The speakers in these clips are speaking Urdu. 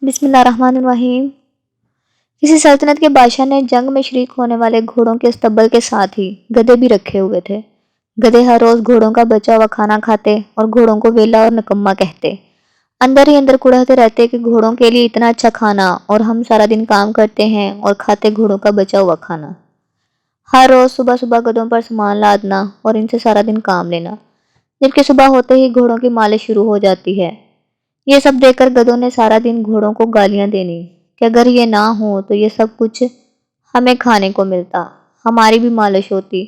بسم اللہ الرحمن الرحیم۔ کسی سلطنت کے بادشاہ نے جنگ میں شریک ہونے والے گھوڑوں کے استبل کے ساتھ ہی گدھے بھی رکھے ہوئے تھے۔ گدھے ہر روز گھوڑوں کا بچا ہوا کھانا کھاتے اور گھوڑوں کو ویلا اور نکما کہتے۔ اندر ہی اندر کڑھتے رہتے کہ گھوڑوں کے لیے اتنا اچھا کھانا اور ہم سارا دن کام کرتے ہیں اور کھاتے گھوڑوں کا بچا ہوا کھانا۔ ہر روز صبح صبح گدھوں پر سامان لادنا اور ان سے سارا دن کام لینا، جبکہ صبح ہوتے ہی گھوڑوں کی مالش شروع ہو جاتی ہے۔ یہ سب دیکھ کر گدھوں نے سارا دن گھوڑوں کو گالیاں دینی کہ اگر یہ نہ ہو تو یہ سب کچھ ہمیں کھانے کو ملتا، ہماری بھی مالش ہوتی،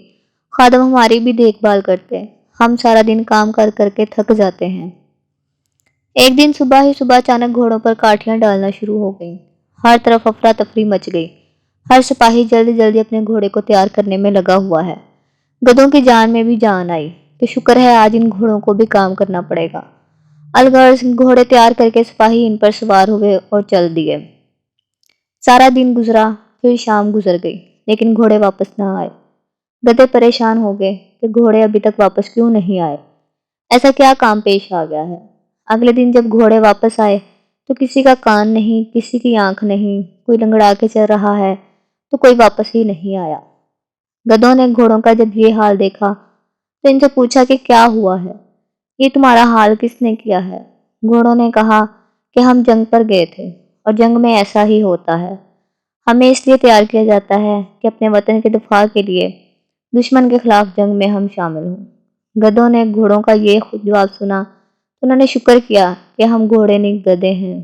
خادم ہماری بھی دیکھ بھال کرتے، ہم سارا دن کام کر کر کے تھک جاتے ہیں۔ ایک دن صبح ہی صبح اچانک گھوڑوں پر کاٹیاں ڈالنا شروع ہو گئیں۔ ہر طرف افراتفری مچ گئی۔ ہر سپاہی جلدی جلدی اپنے گھوڑے کو تیار کرنے میں لگا ہوا ہے۔ گدھوں کی جان میں بھی جان آئی کہ شکر ہے آج ان گھوڑوں کو بھی کام کرنا پڑے گا۔ الغرض گھوڑے تیار کر کے سپاہی ان پر سوار ہوئے اور چل دیے۔ سارا دن گزرا، پھر شام گزر گئی، لیکن گھوڑے واپس نہ آئے۔ گدھے پریشان ہو گئے کہ گھوڑے ابھی تک واپس کیوں نہیں آئے، ایسا کیا کام پیش آ گیا ہے۔ اگلے دن جب گھوڑے واپس آئے تو کسی کا کان نہیں، کسی کی آنکھ نہیں، کوئی لنگڑا کے چل رہا ہے تو کوئی واپس ہی نہیں آیا۔ گدھوں نے گھوڑوں کا جب یہ حال دیکھا تو ان سے پوچھا کہ کیا ہوا ہے، یہ تمہارا حال کس نے کیا ہے؟ گھوڑوں نے کہا کہ ہم جنگ پر گئے تھے اور جنگ میں ایسا ہی ہوتا ہے، ہمیں اس لیے تیار کیا جاتا ہے کہ اپنے وطن کے دفاع کے لیے دشمن کے خلاف جنگ میں ہم شامل ہوں۔ گدھوں نے گھوڑوں کا یہ جواب سنا تو انہوں نے شکر کیا کہ ہم گھوڑے نہیں گدھے ہیں۔